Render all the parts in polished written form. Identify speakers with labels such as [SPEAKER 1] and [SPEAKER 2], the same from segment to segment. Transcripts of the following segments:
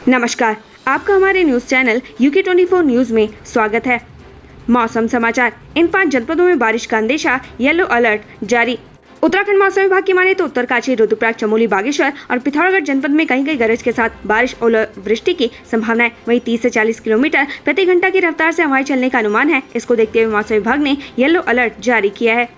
[SPEAKER 1] नमस्कार, आपका हमारे न्यूज चैनल UK24 न्यूज में स्वागत है। मौसम समाचार। इन 5 जनपदों में बारिश का अंदेशा, येलो अलर्ट जारी। उत्तराखंड मौसम विभाग की माने तो उत्तरकाशी, रुद्रप्रयाग, चमोली, बागेश्वर और पिथौरागढ़ जनपद में कहीं कहीं गरज के साथ बारिश और वृष्टि की संभावना है। वहीं 30 से 40 किलोमीटर प्रति घंटा की रफ्तार से हवाएं चलने का अनुमान है। इसको देखते हुए मौसम विभाग ने येलो अलर्ट जारी किया है।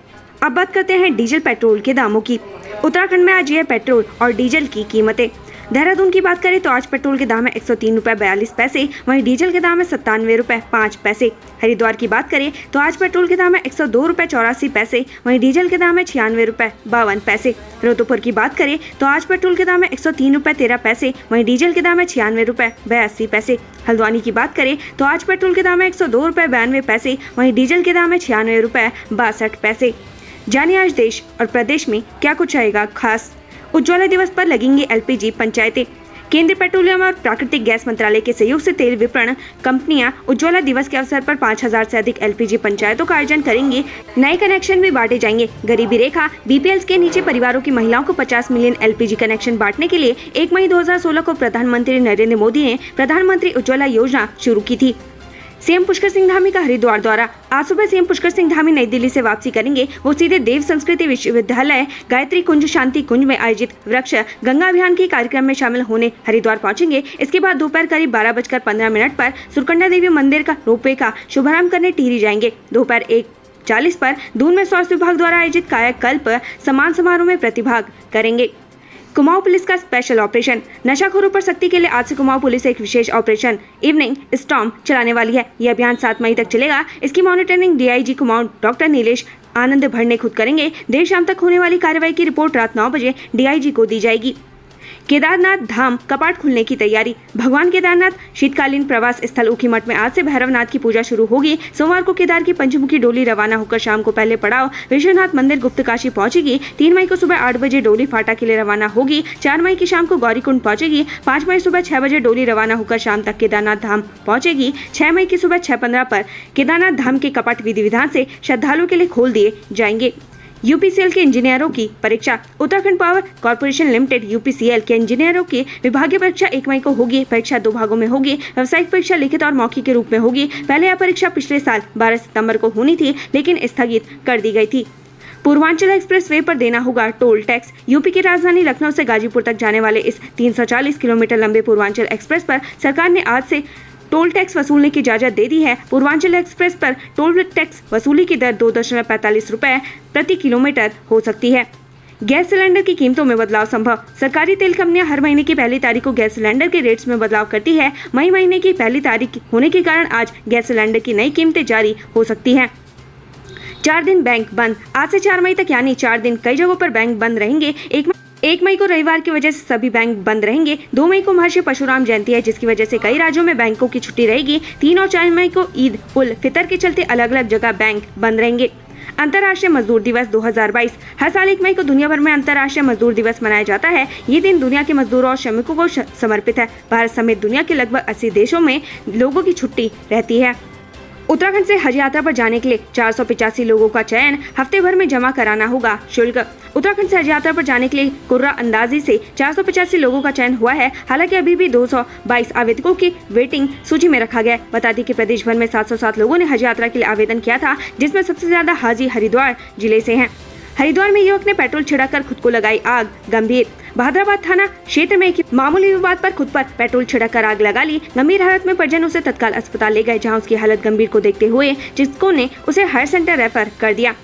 [SPEAKER 1] अब बात करते हैं डीजल पेट्रोल के दामों की। उत्तराखंड में आज यह पेट्रोल और डीजल की कीमतें। देहरादून की बात करें तो आज पेट्रोल के दाम है 103 रुपए 42 पैसे, वहीं डीजल के दाम है 97 रुपए 5 पैसे। हरिद्वार की बात करें तो आज पेट्रोल के दाम है 102 रुपए 84 पैसे, वहीं डीजल के दाम है 96 रुपए 52 पैसे। रुद्रपुर की बात करें तो आज पेट्रोल के दाम है 103 रुपए 13 पैसे, वहीं डीजल के दाम है 96 रुपए 82 पैसे। हल्द्वानी की बात करें तो आज पेट्रोल के दाम है 102 रुपए 92 पैसे, वहीं डीजल के दाम है 96 रुपए 62 पैसे। जानिए आज देश और प्रदेश में क्या कुछ आएगा खास। उज्ज्वला दिवस पर लगेंगी LPG पंचायतें। केंद्रीय पेट्रोलियम और प्राकृतिक गैस मंत्रालय के सहयोग से तेल विपणन कंपनियां उज्ज्वला दिवस के अवसर पर 5000 से अधिक LPG पंचायतों का आयोजन करेंगी। नए कनेक्शन भी बांटे जाएंगे। गरीबी रेखा BPL के नीचे परिवारों की महिलाओं को 50 मिलियन LPG कनेक्शन बांटने के लिए 1 मई 2016 को प्रधानमंत्री नरेंद्र मोदी ने प्रधानमंत्री उज्ज्वला योजना शुरू की थी। सीएम पुष्कर सिंह धामी का हरिद्वार दौरा। आज सुबह सीएम पुष्कर सिंह धामी नई दिल्ली से वापसी करेंगे। वो सीधे देव संस्कृति विश्वविद्यालय गायत्री कुंज शांति कुंज में आयोजित वृक्ष गंगा अभियान के कार्यक्रम में शामिल होने हरिद्वार पहुंचेंगे। इसके बाद दोपहर करीब 12:15 पर सुरकंडा देवी मंदिर का रोपवे का शुभारंभ करने टिहरी जाएंगे। दोपहर 1:40 पर दून में स्वास्थ्य विभाग द्वारा आयोजित कायाकल्प सम्मान समारोह में प्रतिभाग करेंगे। कुमाऊं पुलिस का स्पेशल ऑपरेशन। नशाखोरों पर सख्ती के लिए आज से कुमाऊं पुलिस एक विशेष ऑपरेशन इवनिंग स्टॉर्म चलाने वाली है। यह अभियान 7 मई तक चलेगा। इसकी monitoring DIG Kumaon doctor Nilesh Anand भड़ने खुद करेंगे। देर शाम तक होने वाली कार्रवाई की रिपोर्ट रात 9 बजे DIG को दी जाएगी। केदारनाथ धाम कपाट खुलने की तैयारी। भगवान केदारनाथ शीतकालीन प्रवास स्थल ऊखीमठ में आज से भैरवनाथ की पूजा शुरू होगी। सोमवार को केदार की पंचमुखी डोली रवाना होकर शाम को पहले पड़ाव विश्वनाथ मंदिर गुप्तकाशी पहुंचेगी। 3 मई को सुबह 8 बजे डोली फाटा के लिए रवाना होगी। 4 मई की शाम को गौरीकुंड पहुंचेगी। 5 मई सुबह 6 बजे डोली रवाना होकर शाम तक केदारनाथ धाम पहुंचेगी। 6 मई की सुबह 6:15 पर केदारनाथ धाम के कपाट विधि विधान से श्रद्धालुओं के लिए खोल दिए जाएंगे। UPCL के इंजीनियरों की परीक्षा। Uttarakhand power corporation limited UPCL के इंजीनियरों की विभागीय परीक्षा 1 मई को होगी। परीक्षा 2 भागों में होगी। व्यावसायिक परीक्षा लिखित और मौखिक के रूप में होगी। पहले यह परीक्षा पिछले साल 12 सितंबर को होनी थी, लेकिन स्थगित कर दी गई थी। पूर्वांचल एक्सप्रेसवे पर देना होगा टोल टैक्स। यूपी की राजधानी लखनऊ से गाजीपुर तक जाने वाले इस 340 किलोमीटर लंबे पूर्वांचल एक्सप्रेस पर सरकार ने आज से टोल टैक्स वसूलने की इजाजत दे दी है। पूर्वांचल एक्सप्रेस पर टोल टैक्स वसूली की दर 2.45 रुपए प्रति किलोमीटर हो सकती है। गैस सिलेंडर की कीमतों में बदलाव संभव। सरकारी तेल कंपनियां हर महीने की पहली तारीख को गैस सिलेंडर के रेट्स में बदलाव करती है। मई महीने की पहली तारीख होने के कारण आज गैस सिलेंडर की नई कीमतें जारी हो सकती हैं। 4 दिन बैंक बंद। आज से 4 मई तक यानी 4 दिन कई जगहों पर बैंक बंद रहेंगे। 1 मई को रविवार की वजह से सभी बैंक बंद रहेंगे। 2 मई को महर्षि परशुराम जयंती है, जिसकी वजह से कई राज्यों में बैंकों की छुट्टी रहेगी। 3 और 4 मई को ईद उल फितर के चलते अलग अलग जगह बैंक बंद रहेंगे। अंतर्राष्ट्रीय मजदूर दिवस 2022। हर साल 1 मई को दुनिया भर में अंतर्राष्ट्रीय मजदूर दिवस मनाया जाता है। ये दिन दुनिया के मजदूरों और श्रमिकों को समर्पित है। भारत समेत दुनिया के लगभग 80 देशों में लोगों की छुट्टी रहती है। उत्तराखंड से हज यात्रा पर जाने के लिए 485 लोगों का चयन हफ्ते भर में जमा कराना होगा शुल्क। उत्तराखंड से हज यात्रा पर जाने के लिए कुर्रा अंदाजी से 485 लोगों का चयन हुआ है। हालांकि अभी भी 222 आवेदकों की वेटिंग सूची में रखा गया है। बता दें कि प्रदेश भर में 707 लोगों ने हज यात्रा के लिए आवेदन किया था, जिसमें सबसे ज्यादा हाजी हरिद्वार जिले से हैं। हरिद्वार में युवक ने पेट्रोल छिड़ककर खुद को लगाई आग, गंभीर। बहादुराबाद थाना क्षेत्र में एक मामूली विवाद पर खुद पर पेट्रोल छिड़ककर आग लगा ली। गंभीर हालत में परिजन उसे तत्काल अस्पताल ले गए, जहां उसकी हालत गंभीर को देखते हुए चिकित्सकों ने उसे हायर सेंटर रेफर कर दिया।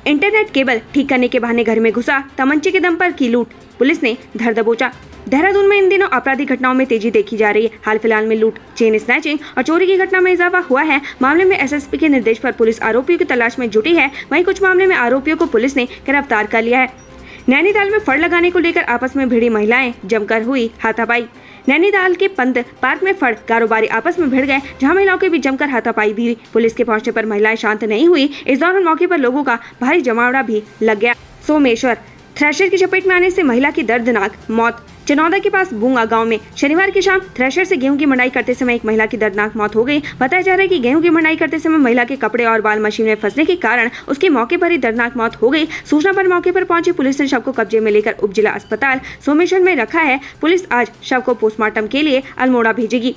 [SPEAKER 1] इंटरनेट केबल ठीक करने के बहाने घर में घुसा, तमंचे के दम पर की लूट, पुलिस ने धर दबोचा। देहरादून में इन दिनों आपराधिक घटनाओं में तेजी देखी जा रही है। हाल फिलहाल में लूट, चेन स्नैचिंग और चोरी की घटना में इजाफा हुआ है। मामले में SSP के निर्देश पर पुलिस आरोपियों की तलाश में जुटी है। वहीं कुछ मामले में आरोपियों को पुलिस ने गिरफ्तार कर लिया है। नैनीताल में फड़ लगाने को लेकर आपस में भिड़ी महिलाएं, जमकर हुई हाथापाई। नैनीताल के पंत पार्क में फड़ कारोबारी आपस में भिड़ गए, जहां महिलाओं के बीच जमकर हाथापाई भी हुई। पुलिस के पहुंचने पर महिलाएं शांत नहीं हुई। इस दौरान मौके पर लोगों का भारी जमावड़ा भी लग गया। सोमेश्वर थ्रेशर की चपेट में आने से महिला की दर्दनाक मौत। चनौदा के पास बूंगा गांव में शनिवार की शाम थ्रेशर से गेहूं की मंडाई करते समय एक महिला की दर्दनाक मौत हो गई। बताया जा रहा है कि गेहूं की मंडाई करते समय महिला के कपड़े और बाल मशीन में फंसने के कारण उसकी मौके पर ही दर्दनाक मौत हो गई। सूचना पर मौके पर पहुंची पुलिस ने शव को कब्जे में लेकर उप जिला अस्पताल सोमेश्वर में रखा है। पुलिस आज शव को पोस्टमार्टम के लिए अल्मोड़ा भेजेगी।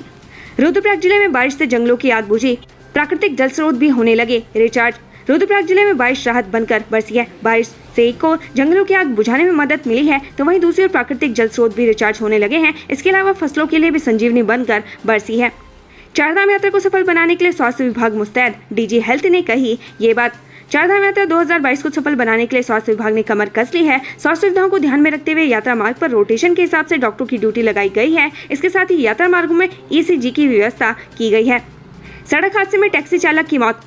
[SPEAKER 1] रुद्रप्रयाग जिले में बारिश से जंगलों की आग बुझी, प्राकृतिक जल स्रोत भी होने लगे रिचार्ज। रुद्रप्रयाग जिले में बारिश राहत बनकर बरसी है। बारिश से एक और जंगलों की आग बुझाने में मदद मिली है तो वहीं दूसरी ओर प्राकृतिक जल स्रोत भी रिचार्ज होने लगे हैं। इसके अलावा फसलों के लिए भी संजीवनी बनकर बरसी है। चारधाम यात्रा को सफल बनाने के लिए स्वास्थ्य विभाग मुस्तैद, डीजी हेल्थ ने कही ये बात। चारधाम यात्रा 2022 को सफल बनाने के लिए स्वास्थ्य विभाग ने कमर कस ली है। स्वास्थ्य सुविधाओं को ध्यान में रखते हुए यात्रा मार्ग पर रोटेशन के हिसाब से डॉक्टरों की ड्यूटी लगाई गई है। इसके साथ ही यात्रा मार्गों में ECG की व्यवस्था की गई है। सड़क हादसे में टैक्सी चालक की मौत,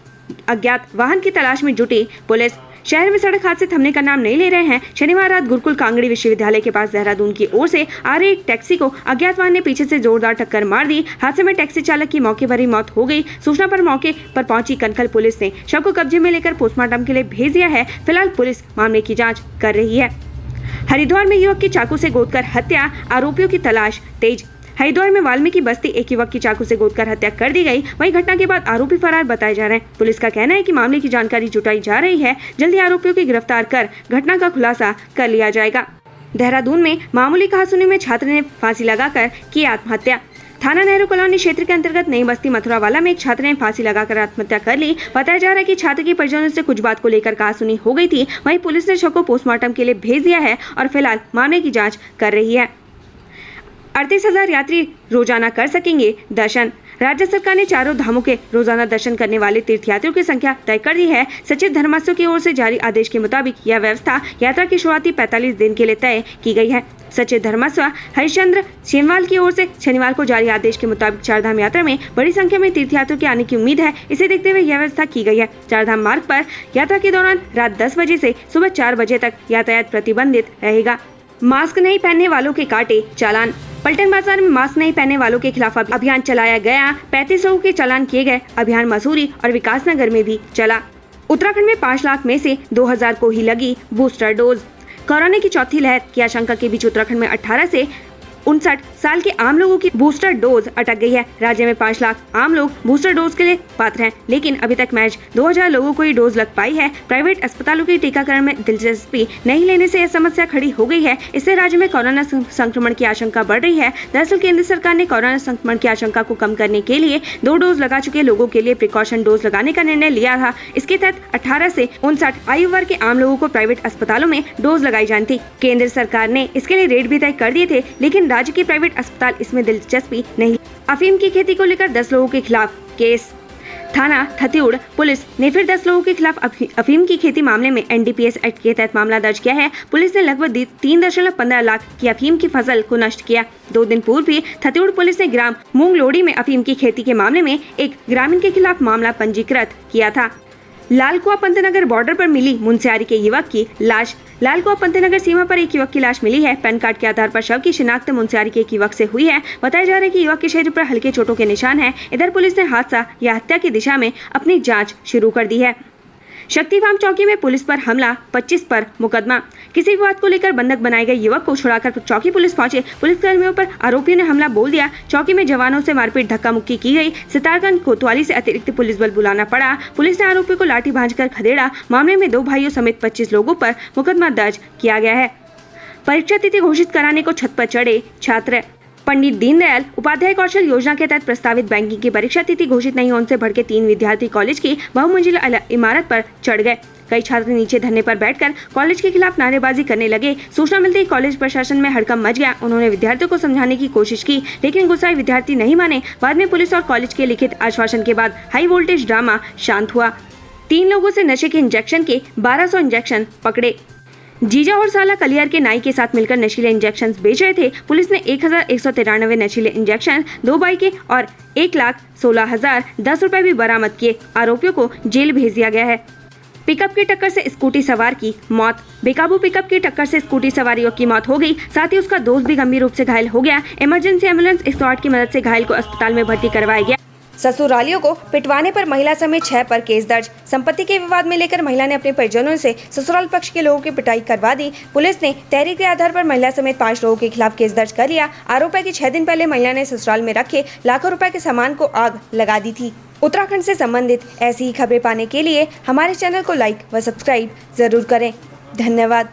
[SPEAKER 1] अज्ञात वाहन की तलाश में जुटी पुलिस। शहर में सड़क हादसे थमने का नाम नहीं ले रहे हैं। शनिवार रात गुरुकुल कांगड़ी विश्वविद्यालय के पास देहरादून की ओर से आ रही एक टैक्सी को अज्ञात वाहन ने पीछे से जोरदार टक्कर मार दी। हादसे में टैक्सी चालक की मौके पर ही मौत हो गई। सूचना पर मौके पर पहुंची कनखल पुलिस ने शव को कब्जे में लेकर पोस्टमार्टम के लिए भेज दिया है। फिलहाल पुलिस मामले की जाँच कर रही है। हरिद्वार में युवक की चाकू से गोदकर हत्या, आरोपियों की तलाश तेज। हरिद्वार में वाल्मीकि बस्ती एक युवक की चाकू से गोदकर हत्या कर दी गई। वहीं घटना के बाद आरोपी फरार बताए जा रहे हैं। पुलिस का कहना है कि मामले की जानकारी जुटाई जा रही है। जल्दी आरोपियों की गिरफ्तार कर घटना का खुलासा कर लिया जाएगा। देहरादून में मामूली कहासुनी में छात्र ने फांसी लगाकर की आत्महत्या। थाना नेहरू कॉलोनी क्षेत्र के अंतर्गत नई बस्ती मथुरावाला में एक छात्र ने फांसी लगाकर आत्महत्या कर ली। बताया जा रहा है कि छात्र की परिजनों से कुछ बात को लेकर कहासुनी हो गई थी। वहीं पुलिस ने शव को पोस्टमार्टम के लिए भेज दिया है और फिलहाल मामले की जाँच कर रही है। 38,000 यात्री रोजाना कर सकेंगे दर्शन। राज्य सरकार ने चारों धामों के रोजाना दर्शन करने वाले तीर्थयात्रियों की संख्या तय कर दी है। सचिव धर्मास्तव की ओर से जारी आदेश के मुताबिक यह व्यवस्था यात्रा की शुरुआती 45 दिन के लिए तय की गई है। सचिव धर्मास्तव हरिश्चंद्र शेनवाल की ओर से शनिवार को जारी आदेश के मुताबिक चारधाम यात्रा में बड़ी संख्या में तीर्थयात्रियों के आने की उम्मीद है। इसे देखते हुए यह व्यवस्था की गई है। चारधाम मार्ग पर यात्रा के दौरान रात 10 बजे से सुबह 4 बजे तक यातायात प्रतिबंधित रहेगा। मास्क नहीं पहनने वालों के काटे चालान। पलटन बाजार में मास्क नहीं पहनने वालों के खिलाफ अभियान चलाया गया। 35 लोगों के चालान किए गए। अभियान मसूरी और विकासनगर में भी चला। उत्तराखंड में 5 लाख में से 2,000 को ही लगी बूस्टर डोज। कोरोना की चौथी लहर की आशंका के बीच उत्तराखंड में 18 से 59 साल के आम लोगों की बूस्टर डोज अटक गई है। राज्य में 5 लाख आम लोग बूस्टर डोज के लिए पात्र हैं, लेकिन अभी तक महज 2,000 लोगों को ही डोज लग पाई है। प्राइवेट अस्पतालों के टीकाकरण में दिलचस्पी नहीं लेने से यह समस्या खड़ी हो गई है। इससे राज्य में कोरोना संक्रमण की आशंका बढ़ रही है। दरअसल केंद्र सरकार ने कोरोना संक्रमण की आशंका को कम करने के लिए 2 डोज लगा चुके लोगों के लिए प्रिकॉशन डोज लगाने का निर्णय लिया था। इसके तहत 18 से 59 आयु वर्ग के आम लोगों को प्राइवेट अस्पतालों में डोज लगाई जानी थी। केंद्र सरकार ने इसके लिए रेट भी तय कर दिए थे, लेकिन राज्य के प्राइवेट अस्पताल इसमें दिलचस्पी नहीं। अफीम की खेती को लेकर 10 लोगों के खिलाफ केस। थाना थत्यूड़ पुलिस ने फिर 10 लोगों के खिलाफ अफीम की खेती मामले में NDPS एक्ट के तहत मामला दर्ज किया है। पुलिस ने लगभग 3.15 लाख की अफीम की फसल को नष्ट किया। 2 दिन पूर्व भी थत्यूड़ पुलिस ने ग्राम मूंगलोड़ी में अफीम की खेती के मामले में एक ग्रामीण के खिलाफ मामला पंजीकृत किया था। लालकुआ पंतनगर बॉर्डर पर मिली मुनस्यारी के युवक की लाश। लालकुआ पंतनगर सीमा पर एक युवक की लाश मिली है। पैन कार्ड के आधार पर शव की शिनाख्त मुनस्यारी के एक युवक से हुई है। बताया जा रहा है कि युवक के शरीर पर हल्के चोटों के निशान हैं। इधर पुलिस ने हादसा या हत्या की दिशा में अपनी जांच शुरू कर दी है। शक्ति फार्म चौकी में पुलिस पर हमला, 25 पर मुकदमा। किसी विवाद को लेकर बंधक बनाए गए युवक को छुड़ाकर चौकी पुलिस पहुंचे। पुलिसकर्मियों पर आरोपियों ने हमला बोल दिया। चौकी में जवानों से मारपीट, धक्का मुक्की की गई। सितारगंज कोतवाली से अतिरिक्त पुलिस बल बुलाना पड़ा। पुलिस ने आरोपियों को लाठी भांजकर खदेड़ा। मामले में 2 भाइयों समेत 25 लोगों पर मुकदमा दर्ज किया गया है। परीक्षा तिथि घोषित कराने को छत पर चढ़े छात्र। पंडित दीनदयाल उपाध्याय कौशल योजना के तहत प्रस्तावित बैंकिंग की परीक्षा तिथि घोषित नहीं होने से भड़के 3 विद्यार्थी कॉलेज की बहुमंजिला इमारत पर चढ़ गए। कई छात्र नीचे धरने पर बैठकर कॉलेज के खिलाफ नारेबाजी करने लगे। सूचना मिलते ही कॉलेज प्रशासन में हड़कंप मच गया। उन्होंने विद्यार्थियों को समझाने की कोशिश की, लेकिन गुस्साए विद्यार्थी नहीं माने। बाद में पुलिस और कॉलेज के लिखित आश्वासन के बाद हाई वोल्टेज ड्रामा शांत हुआ। 3 लोगों से नशे के इंजेक्शन के 1200 इंजेक्शन पकड़े। जीजा और साला कलियार के नाई के साथ मिलकर नशीले इंजेक्शन बेच रहे थे। पुलिस ने 1193 नशीले इंजेक्शन, 2 बाइकें और 1,16,010 रुपए भी बरामद किए। आरोपियों को जेल भेज दिया गया है। पिकअप की टक्कर से स्कूटी सवार की मौत। बेकाबू पिकअप की टक्कर से स्कूटी सवार की मौत हो गई, साथ ही उसका दोस्त भी गंभीर रूप से घायल हो गया। इमरजेंसी एम्बुलेंस 108 की मदद से घायल को अस्पताल में भर्ती करवाया गया। ससुरालियों को पिटवाने पर महिला समेत 6 पर केस दर्ज। संपत्ति के विवाद में लेकर महिला ने अपने परिजनों से ससुराल पक्ष के लोगों की पिटाई करवा दी। पुलिस ने तहरीर के आधार पर महिला समेत 5 लोगों के खिलाफ केस दर्ज कर लिया। आरोप है कि 6 दिन पहले महिला ने ससुराल में रखे लाखों रुपए के सामान को आग लगा दी थी। उत्तराखंड से संबंधित ऐसी ही खबरें पाने के लिए हमारे चैनल को लाइक व सब्सक्राइब जरूर करें। धन्यवाद।